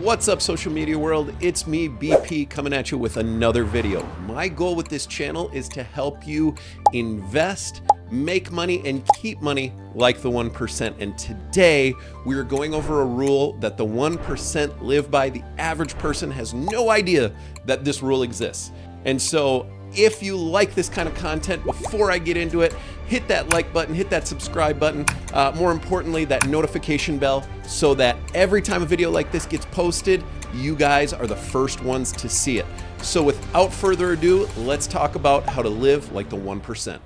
What's up, social media world? It's me, BP, coming at you with another video. My goal with this channel is to help you invest, make money, and keep money like the 1%. And today we are going over a rule that the 1% live by. The average person has no idea that this rule exists. And so if you like this kind of content, before I get into it, hit that like button, hit that subscribe button, more importantly, that notification bell, so that every time a video like this gets posted, you guys are the first ones to see it. So without further ado, let's talk about how to live like the 1%.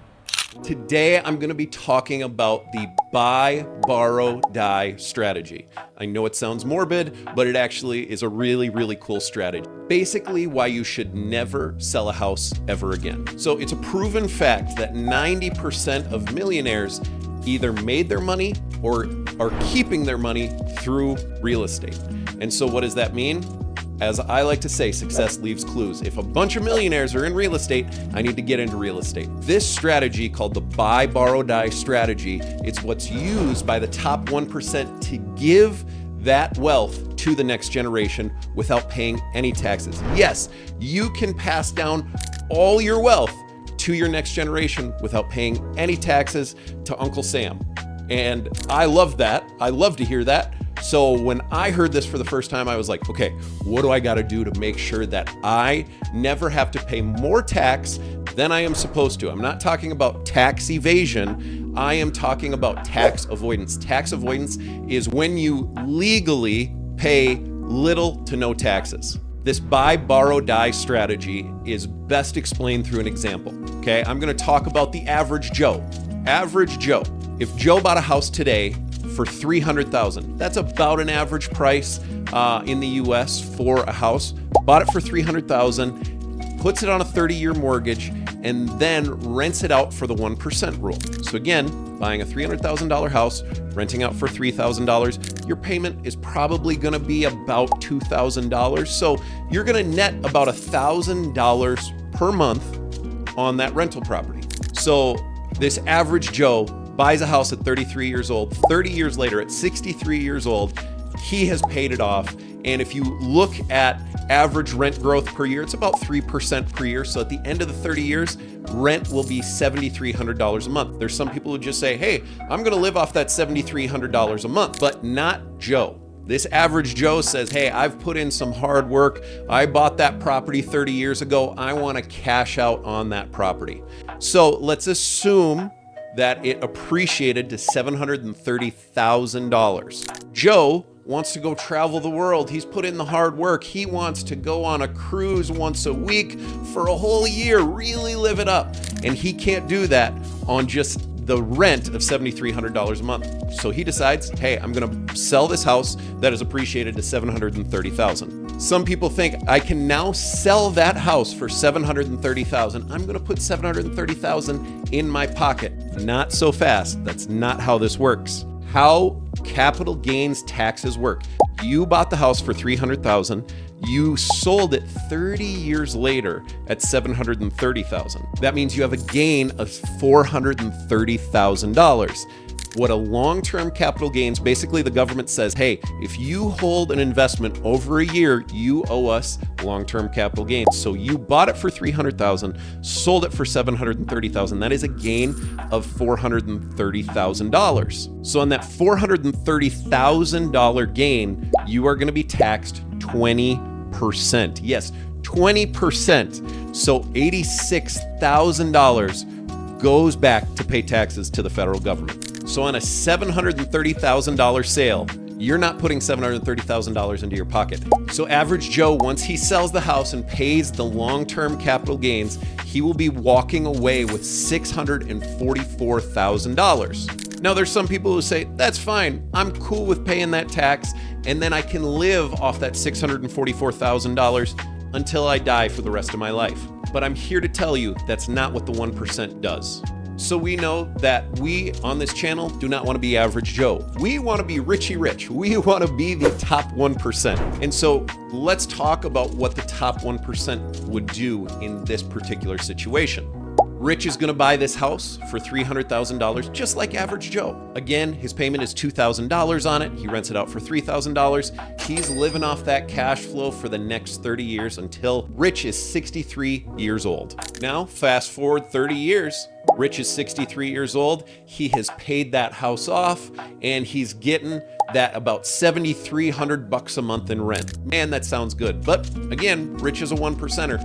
Today, I'm going to be talking about the buy, borrow, die strategy. I know it sounds morbid, but it actually is a really, really cool strategy. Basically, why you should never sell a house ever again. So it's a proven fact that 90% of millionaires either made their money or are keeping their money through real estate. And so what does that mean? As I like to say, success leaves clues. If a bunch of millionaires are in real estate, I need to get into real estate. This strategy, called the buy, borrow, die strategy, it's what's used by the top 1% to give that wealth to the next generation without paying any taxes. Yes, you can pass down all your wealth to your next generation without paying any taxes to Uncle Sam. And I love that. I love to hear that. So when I heard this for the first time, I was like, okay, what do I got to do to make sure that I never have to pay more tax than I am supposed to? I'm not talking about tax evasion. I am talking about tax avoidance. Tax avoidance is when you legally pay little to no taxes. This buy, borrow, die strategy is best explained through an example. Okay, I'm going to talk about the average Joe. Average Joe. If Joe bought a house today for $300,000, that's about an average price in the US for a house. Bought it for $300,000, puts it on a 30-year mortgage, and then rents it out for the 1% rule. So again, buying a $300,000 house, renting out for $3,000, your payment is probably going to be about $2,000. So you're going to net about $1,000 per month on that rental property. So this average Joe buys a house at 33 years old. 30 years later, at 63 years old, he has paid it off. And if you look at average rent growth per year, it's about 3% per year. So at the end of the 30 years, rent will be $7,300 a month. There's some people who just say, hey, I'm going to live off that $7,300 a month, but not Joe. This average Joe says, hey, I've put in some hard work. I bought that property 30 years ago. I want to cash out on that property. So let's assume that it appreciated to $730,000. Joe wants to go travel the world. He's put in the hard work. He wants to go on a cruise once a week for a whole year, really live it up. And he can't do that on just the rent of $7,300 a month. So he decides, hey, I'm going to sell this house that is appreciated to $730,000. Some people think I can now sell that house for $730,000. I'm going to put $730,000 in my pocket. Not so fast. That's not how this works. How capital gains taxes work. You bought the house for $300,000. You sold it 30 years later at $730,000. That means you have a gain of $430,000. What a long-term capital gains, basically the government says, hey, if you hold an investment over a year, you owe us long-term capital gains. So you bought it for $300,000, sold it for $730,000. That is a gain of $430,000. So on that $430,000 gain, you are going to be taxed 20%. Yes, 20%. So $86,000 goes back to pay taxes to the federal government. So on a $730,000 sale, you're not putting $730,000 into your pocket. So average Joe, once he sells the house and pays the long-term capital gains, he will be walking away with $644,000. Now, there's some people who say, that's fine, I'm cool with paying that tax, and then I can live off that $644,000 until I die for the rest of my life. But I'm here to tell you that's not what the 1% does. So we know that we on this channel do not want to be average Joe. We want to be Richie Rich. We want to be the top 1%. And so let's talk about what the top 1% would do in this particular situation. Rich is gonna buy this house for $300,000, just like average Joe. Again, his payment is $2,000 on it. He rents it out for $3,000. He's living off that cash flow for the next 30 years until Rich is 63 years old. Now, fast forward 30 years. Rich is 63 years old. He has paid that house off and he's getting that about $7,300 a month in rent. Man, that sounds good. But again, Rich is a 1%er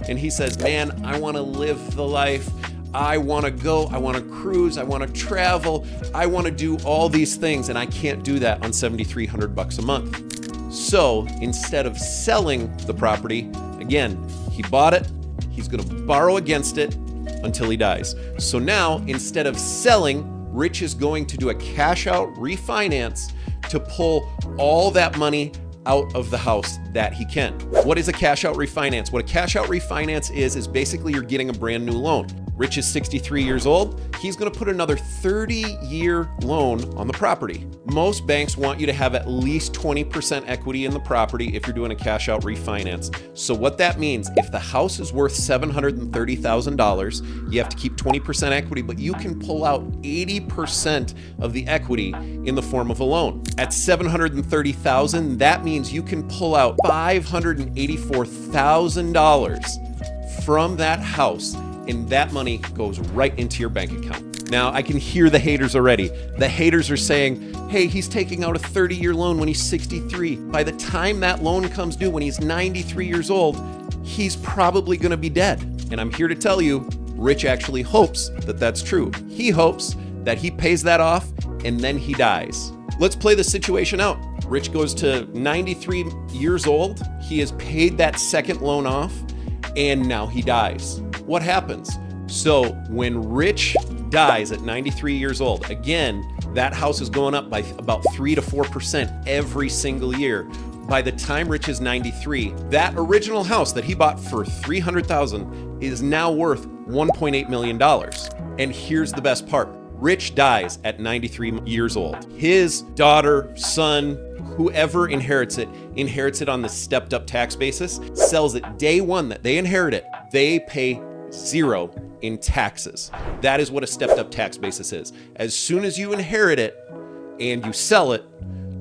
and he says, man, I want to live the life. I want to go, I want to cruise, I want to travel, I want to do all these things, and I can't do that on $7,300 a month. So instead of selling the property, again, he bought it, he's going to borrow against it until he dies. So now, instead of selling, Rich is going to do a cash out refinance to pull all that money out of the house that he can. What is a cash out refinance? What a cash out refinance is basically you're getting a brand new loan. Rich is 63 years old. He's gonna put another 30-year loan on the property. Most banks want you to have at least 20% equity in the property if you're doing a cash out refinance. So what that means, if the house is worth $730,000, you have to keep 20% equity, but you can pull out 80% of the equity in the form of a loan. At $730,000, that means you can pull out $584,000 from that house, and that money goes right into your bank account. Now, I can hear the haters already. The haters are saying, hey, he's taking out a 30-year loan when he's 63. By the time that loan comes due, when he's 93 years old, he's probably gonna be dead. And I'm here to tell you, Rich actually hopes that that's true. He hopes that he pays that off and then he dies. Let's play the situation out. Rich goes to 93 years old. He has paid that second loan off, and now he dies. What happens? So when Rich dies at 93 years old, again, that house is going up by about 3 to 4% every single year. By the time Rich is 93, that original house that he bought for $300,000 is now worth $1.8 million. And here's the best part. Rich dies at 93 years old. His daughter, son, whoever inherits it on the stepped up tax basis, sells it day one that they inherit it. They pay zero in taxes. That is what a stepped up tax basis is. As soon as you inherit it and you sell it,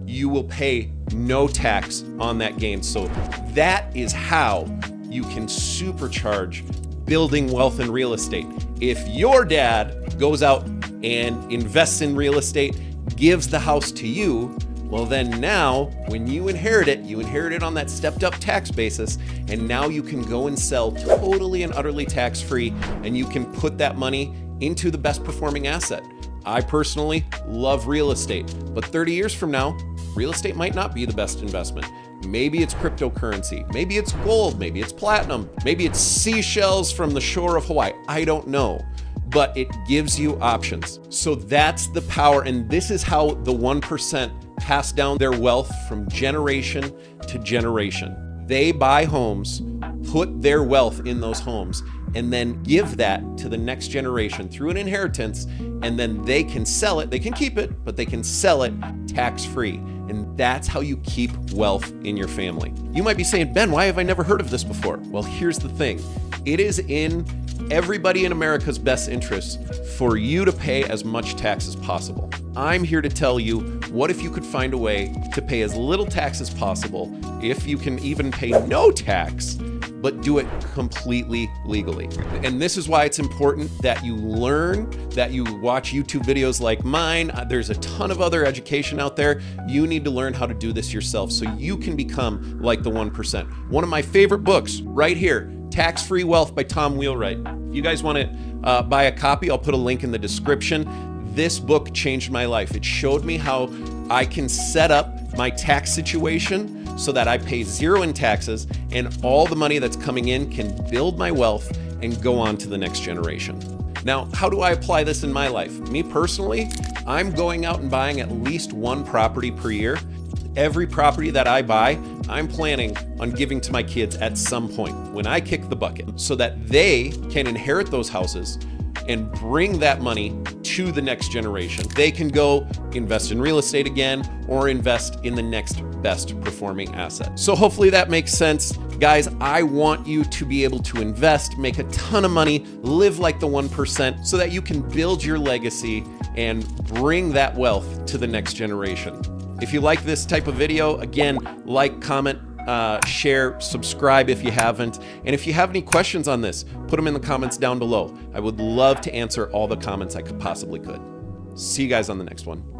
you will pay no tax on that gain. So that is how you can supercharge building wealth in real estate. If your dad goes out and invests in real estate, gives the house to you, well then now, when you inherit it on that stepped up tax basis, and now you can go and sell totally and utterly tax-free, and you can put that money into the best performing asset. I personally love real estate, but 30 years from now, real estate might not be the best investment. Maybe it's cryptocurrency, maybe it's gold, maybe it's platinum, maybe it's seashells from the shore of Hawaii. I don't know. But it gives you options. So that's the power, and this is how the 1% pass down their wealth from generation to generation. They buy homes, put their wealth in those homes, and then give that to the next generation through an inheritance, and then they can sell it. They can keep it, but they can sell it tax-free. And that's how you keep wealth in your family. You might be saying, Ben, why have I never heard of this before? Well, here's the thing. It is in everybody in America's best interest for you to pay as much tax as possible. I'm here to tell you, what if you could find a way to pay as little tax as possible, if you can even pay no tax, but do it completely legally. And this is why it's important that you learn, that you watch YouTube videos like mine. There's a ton of other education out there. You need to learn how to do this yourself so you can become like the 1%. One of my favorite books right here, Tax-Free Wealth by Tom Wheelwright. If you guys want to buy a copy, I'll put a link in the description. This book changed my life. It showed me how I can set up my tax situation so that I pay zero in taxes, and all the money that's coming in can build my wealth and go on to the next generation. Now, how do I apply this in my life? Me personally, I'm going out and buying at least one property per year. Every property that I buy, I'm planning on giving to my kids at some point when I kick the bucket so that they can inherit those houses, and bring that money to the next generation. They can go invest in real estate again or invest in the next best performing asset. So hopefully that makes sense. Guys, I want you to be able to invest, make a ton of money, live like the 1% so that you can build your legacy and bring that wealth to the next generation. If you like this type of video, again, like, comment, share, subscribe if you haven't. And if you have any questions on this, put them in the comments down below. I would love to answer all the comments I possibly could. See you guys on the next one.